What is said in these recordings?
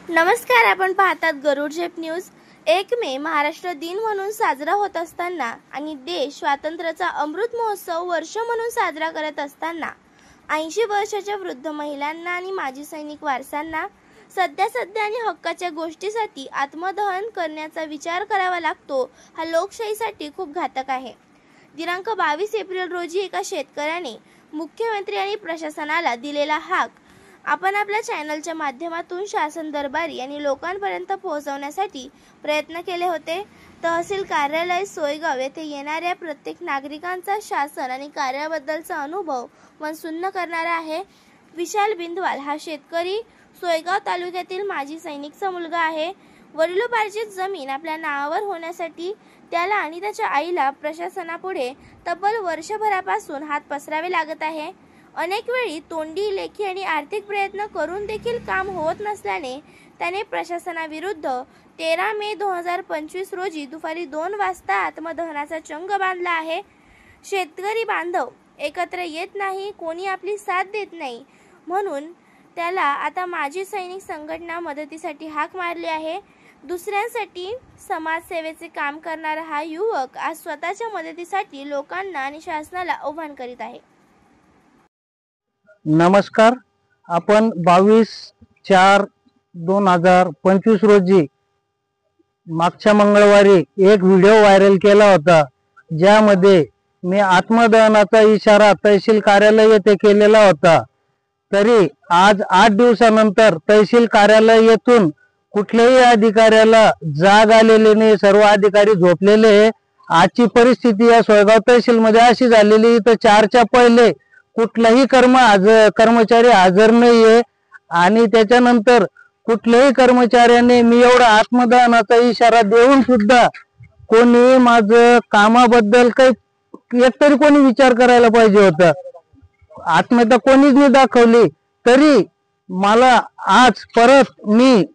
नमस्कार, आपण पाहतात गरुड झेप न्यूज। 1 मे महाराष्ट्र दिन म्हणून साजरा होत असताना आणि देश स्वातंत्र्याचा अमृत महोत्सव वर्ष म्हणून साजरा करत असताना 80 वर्षाच्या वृद्ध महिलांना आणि माजी सैनिक वारसांना सध्या आणि हक्काच्या गोष्टीसाठी आत्मदहन करण्याचा विचार करावा लागतो, हा लोकशाहीसाठी खूप घातक आहे। दिनांक 22 एप्रिल रोजी एका शेतकऱ्याने मुख्यमंत्री आणि प्रशासनाला दिलेला हाक आपण आपल्या चॅनलच्या माध्यमातून शासन दरबारी आणि लोकांपर्यंत पोहोचवण्यासाठी प्रयत्न केले होते। तहसील कार्यालय सोयगाव येथे येणाऱ्या प्रत्येक नागरिकांचा शासन आणि कार्याबद्दलचा अनुभव मन सुन्न करणारा आहे। विशाल बिंदवाल हा शेतकरी सोयगाव तालुक्यातील माजी सैनिकचा मुलगा आहे। वडिलोपार्जित जमीन आपल्या नावावर होण्यासाठी त्याला आणि त्याच्या आईला प्रशासनापुढे तब्बल वर्षभरापासून हात पसरावे लागत आहे। अनेक वेळी तोंडी, लेखी आणि आर्थिक प्रयत्न करून देखील काम होत नसल्याने त्याने प्रशासनाविरुद्ध 13 मे 2025 रोजी दुपारी 2 वाजता आत्मदहनाचा चंग बांधला आहे। शेतकरी बांधव एकत्र येत नाही, कोणी आपली साथ देत नाही, म्हणून त्याला आता माजी सैनिक संघटना मदतीसाठी हाक मारली आहे। दुसऱ्यांसाठी समाजसेवेचे काम करणारा हा युवक आज स्वतःच्या मदतीसाठी लोकांना आणि शासनाला आव्हान करीत आहे। नमस्कार, आपण 22/4/2025 रोजी मागच्या मंगळवारी एक व्हिडिओ व्हायरल केला होता, ज्यामध्ये मी आत्मदहनाचा इशारा तहसील कार्यालय येथे केलेला होता। तरी आज 8 दिवसानंतर तहसील कार्यालय येथून कुठल्याही अधिकाऱ्याला जाग आलेली नाही, सर्व अधिकारी झोपलेले। आजची परिस्थिती या सोयगाव तहसील मध्ये अशी झालेली, इथं 4च्या पहिले कुठलाही कर्मचारी हजर नाहीये आणि त्याच्यानंतर कुठल्याही कर्मचाऱ्याने मी एवढा आत्मदहनाचा इशारा देऊन सुद्धा कोणी माझं कामाबद्दल काही एकतरी कोणी विचार करायला पाहिजे होता। आत्मीयता कोणीच नाही दाखवली। तरी मला आज परत मी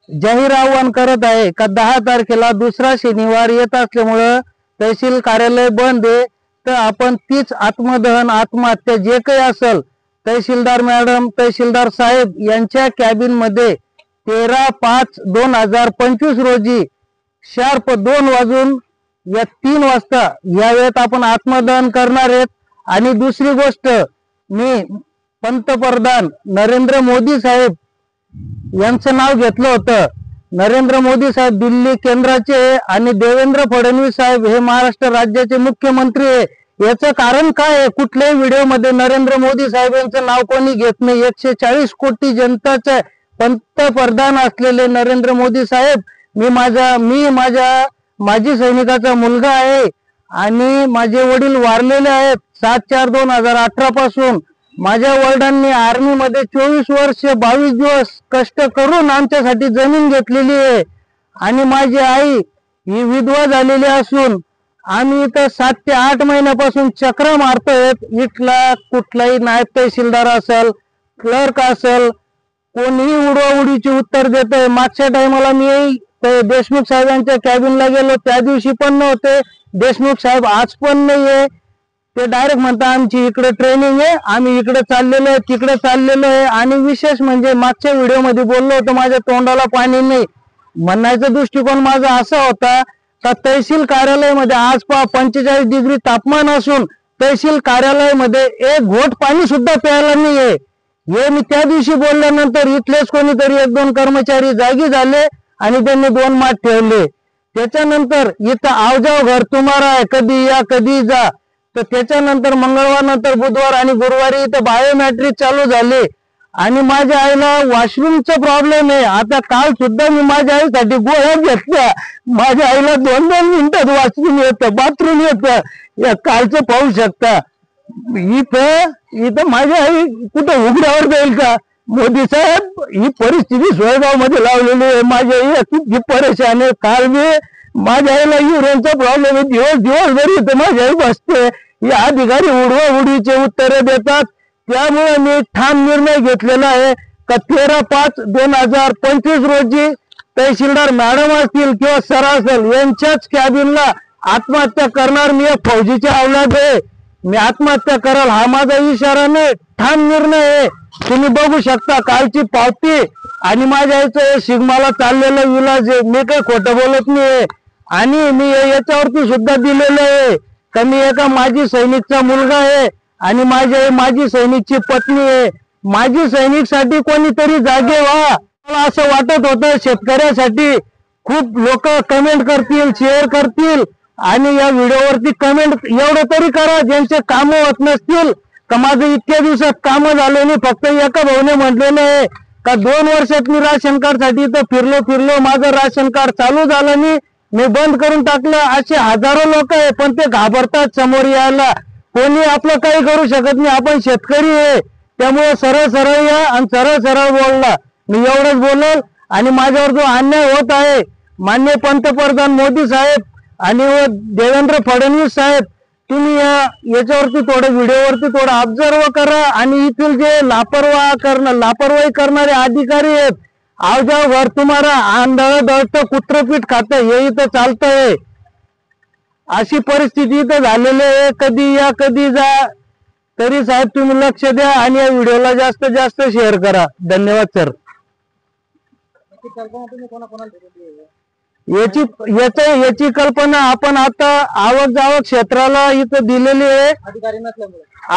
जाहीर आवाहन करत आहे का 10 तारखेला दुसरा शनिवार येत असल्यामुळे तहसील कार्यालय बंद आहे, तर आपण तीच आत्मदहन आत्महत्या जे काही असेल, तहसीलदार मॅडम, तहसीलदार साहेब यांच्या कॅबिन मध्ये 13/5/2025 रोजी शार्प 2 वाजून या 3 वाजता या वेळेत आपण आत्मदहन करणार आहेत। आणि दुसरी गोष्ट, मी पंतप्रधान नरेंद्र मोदी साहेब यांचं नाव घेतलं होतं। नरेंद्र मोदी साहेब दिल्ली केंद्राचे आणि देवेंद्र फडणवीस साहेब हे महाराष्ट्र राज्याचे मुख्यमंत्री आहे। याचं कारण काय आहे? कुठल्याही व्हिडिओ मध्ये नरेंद्र मोदी साहेब यांचं नाव कोणी घेत नाही। 140 कोटी जनताचे पंतप्रधान असलेले नरेंद्र मोदी साहेब, मी माझ्या माजी सैनिकाचा मुलगा आहे आणि माझे वडील वारलेले आहेत 7/4/2018 पासून। माझ्या वडिलांनी आर्मी मध्ये 24 वर्ष 22 दिवस कष्ट करून आमच्यासाठी जमीन घेतलेली आहे आणि माझी आई ही विधवा झालेली असून आम्ही इथं 7 ते 8 महिन्यापासून चक्र मारतोय। इथला कुठलाही नायब तहसीलदार असेल, क्लर्क असेल, कोणीही उडवाउडीची उत्तर देतोय। मागच्या टायमाला मी देशमुख साहेबांच्या कॅबिनला गेलो, त्या दिवशी पण नव्हते देशमुख साहेब, आज पण नाहीये। ते डायरेक्ट म्हणता आमची इकडे ट्रेनिंग आहे, आम्ही इकडे चाललेलो आहे, तिकडे चाललेलो आहे। आणि विशेष म्हणजे मागच्या व्हिडिओ मध्ये बोललो होतो, माझ्या तोंडाला पाणी नाही। म्हणण्याचा दृष्टिकोन माझा असा होता का तहसील कार्यालयामध्ये आज 45 डिग्री तापमान असून तहसील कार्यालयामध्ये एक घोट पाणी सुद्धा प्यायला नाहीये। हे मी त्या दिवशी बोलल्यानंतर इथलेच कोणीतरी 1-2 कर्मचारी जागी झाले आणि त्यांनी 2 माठ ठेवले। त्याच्यानंतर इथं आवजाव घर तुम्हारा आहे, कधी या कधी जा। तर त्याच्यानंतर मंगळवार नंतर बुधवार आणि गुरुवारी इथं बायोमॅट्रिक चालू झाले आणि माझ्या आईला वॉशरूमचा प्रॉब्लेम आहे। आता काल सुद्धा मी माझ्या आईसाठी गोळ्या घेतल्या। माझ्या आईला 2-2 मिनिटात वॉशरूम येतं, बाथरूम येतं। या कालचं पाहू शकता। इथं माझी आई कुठं उघड्यावर जाईल का? मोदी साहेब, ही परिस्थिती सोयगाव मध्ये लावलेली आहे। माझी आई किती परेशान आहे। काल मी माझ्या आईला युरिनचा प्रॉब्लेम आहे, दिवसभर इथं माझी आई बसते। या अधिकारी उडवाउडीचे उत्तरे देतात। त्यामुळे मी ठाम निर्णय घेतलेला आहे का 13/5/2025 रोजी तहसीलदार मॅडम असतील किंवा सर असेल यांच्याच कॅबिनला आत्महत्या करणार। मी एक फौजीचे औलाद आहे, मी आत्महत्या कराल हा माझा इशारा नाही, ठाम निर्णय आहे। तुम्ही बघू शकता कालची पावती आणि माझ्या आईचं शिगमाला चाललेलं विलाज आहे. मी काही खोटं बोलत नाही आणि मी याच्यावरती सुद्धा दिलेलं आहे का मी एका माजी सैनिकचा मुलगा आहे आणि माझी माजी सैनिकची पत्नी आहे. माजी सैनिकसाठी कोणीतरी जागे व्हा. मला असं वाटत होतं शेतकऱ्यासाठी खूप लोक कमेंट करतील, शेअर करतील आणि या व्हिडिओवरती कमेंट एवढं तरी करा ज्यांचे काम होत नसतील का माझं इतक्या दिवसात काम झाले नाही. फक्त एका भाऊने म्हटलेलं आहे का 2 वर्षात मी राशन कार्ड साठी तर फिरलो माझं राशन कार्ड चालू झालं नाही, मी बंद करून टाकलं. असे हजारो लोक आहे पण ते घाबरतात समोर यायला. कोणी आपलं काही करू शकत नाही. आपण शेतकरी आहे त्यामुळे सरळ सरळ या आणि सरळ सरळ बोलला. मी एवढंच बोलेल आणि माझ्यावर जो अन्याय होत आहे माननीय पंतप्रधान मोदी साहेब आणि देवेंद्र फडणवीस साहेब तुम्ही याच्यावरती थोडं व्हिडिओवरती थोडं ऑब्झर्व करा आणि इथील जे लापरवाही करणारे अधिकारी आहेत आवजाव घर तुम्हाला आंधळ दळतं कुत्रपीठ खातं हे इथं चालतंय. अशी परिस्थिती इथं झालेली आहे. कधी या कधी जा. तरी साहेब तुम्ही लक्ष द्या आणि या व्हिडिओला जास्तीत जास्त शेअर करा. धन्यवाद सर. याची कल्पना आपण आता आवक जावक क्षेत्राला इथं दिलेली आहे.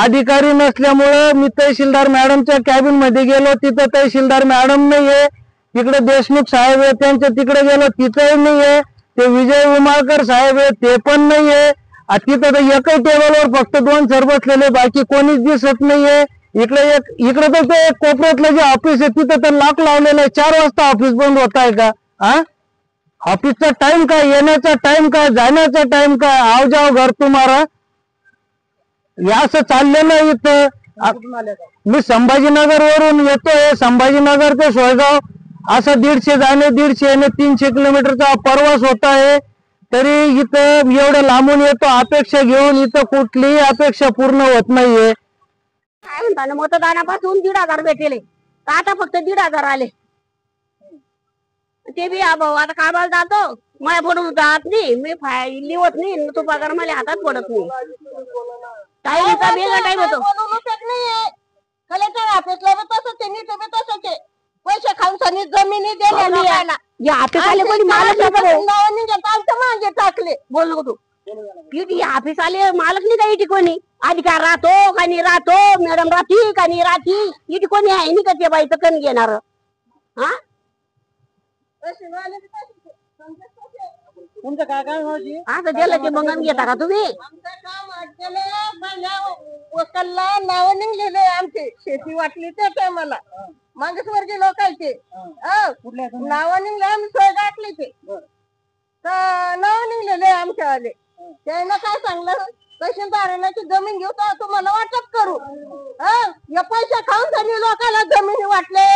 अधिकारी नसल्यामुळे मी तहसीलदार मॅडमच्या कॅबिन मध्ये गेलो तिथं तहसीलदार मॅडम नाहीये. तिकडे देशमुख साहेब आहे त्यांच्या तिकडे गेलो तिथंही नाहीये. ते विजय उमाळकर साहेब आहे ते पण नाहीये. तिथं तर एकही टेबलवर फक्त 2 सर बसलेले बाकी कोणीच दिसत नाहीये. इकडे तर ते कोपऱ्यातलं जे ऑफिस आहे तिथं तर लॉक लावलेलं आहे. 4 वाजता ऑफिस बंद होत आहे का? ऑफिसचा टाइम काय, येण्याचा टाइम काय, जाण्याचा टाइम काय, आवजाव घर तुम्हाला या असं चाललेलं इथं. मी संभाजीनगर वरून येतोय. संभाजीनगर ते सोयगाव असं 150 जाणे 150 येणे 300 किलोमीटरचा प्रवास होत आहे. तरी इथं एवढं लांबून येतो अपेक्षा घेऊन इथं कुठलीही अपेक्षा पूर्ण होत नाहीये. काय म्हणता ना मतदानापासून 1,500 भेटले आता फक्त 1,500 आले. ते बी आता कामाला जातो मला पडून जात नाही. मी लिवत नाही तो पगार मला हातात पडत नाही. टाइमचा वेगळा टाइम होतो. कलेक्टर ऑफिसला तसंच नीट तसंच पैसे खाऊन सनी जमिनी दिल्या ऑफिस आले कोणी मालक मागे टाकले. बोल नको तू. इथे ऑफिस आले मालक नाही का इथे कोणी अधिकार राहतो का नाही राहतो. मॅडम राहती का नाही राहती इथे कोणी आहे नाही का ते बाईचं कण घेणार. हा तुमचं काय काय व्हायची असं दिलं ते मग घेता का तुम्ही? नाव निघलेले आमचे शेती वाटली त्या टायमाला मागासवर्गीय लोकांचे नाव निघले आम्ही सोय गाठले ते नाव निघलेले आमच्यावाले. त्यानं काय सांगलं तहसीलदाराची जमीन घेऊ तर तुम्हाला वाटप करू. या पैसे खाऊन त्यांनी लोकांना जमिनी वाटले.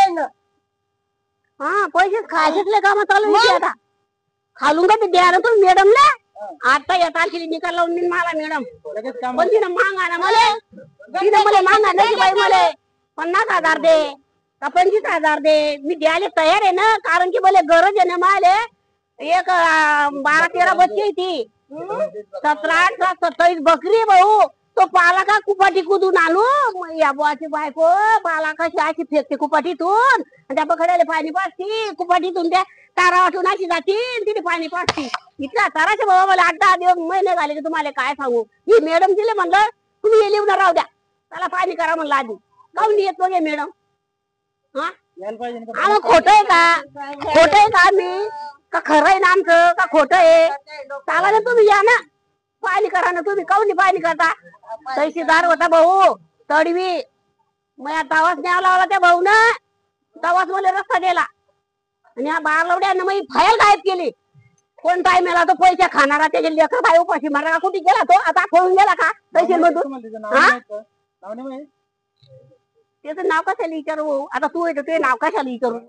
हा पैसे खायचे काम चालू आता खालून का ते द्या ना तुम्ही मॅडमला. आता या तारखेला निकाल लावून मी मला मॅडम पण तिनं मागा ना मला. तिनं मला मागा नाही बाई मला 50,000 दे का 25,000 दे. मी द्यायला तयार आहे ना कारण की मला गरज आहे ना. मला एक 12-13 बच्चे ती 17-28 बकरी भाऊ. तो पाला का कुपाटी कुदून आणू या बुवाची बायको पाला कशी अशी फेकते कुपाटीतून त्या बकड्याला पाणी पाजती. कुपाटीतून त्या तारा वाटून अशी जाती तिथे पाणी पाजती. इतका ताराचे बाबा मला 8-10 महिने झाले की तुम्हाला काय सांगू. ही मॅडम दिले म्हणलं तुम्ही हे लिहून राहू द्या त्याला पाणी करा म्हणलं आधी. काऊन येत बघे मॅडम. हा खोट आहे का मी का खरं आहे ना आमचं का खोटं आहे. चाला ना तुम्ही या ना पाणी करा ना तुम्ही. काऊन पाणी करता. तहसीलदार होता भाऊ तडवी मग तवाच न्यावा लावला त्या भाऊ ना. तवाच मला रस्ता दिला आणि या बारलवड्यानं मग फायल गायब केली. कोण टायमेला तो पैसे खाणारा त्याचे लेकर बाई उपाशी मारा कुठे गेला तो आता पळून गेला का तहसील मधून. त्याचं नाव कशाला विचारू आता तू येतो ते नाव कशाला विचारू.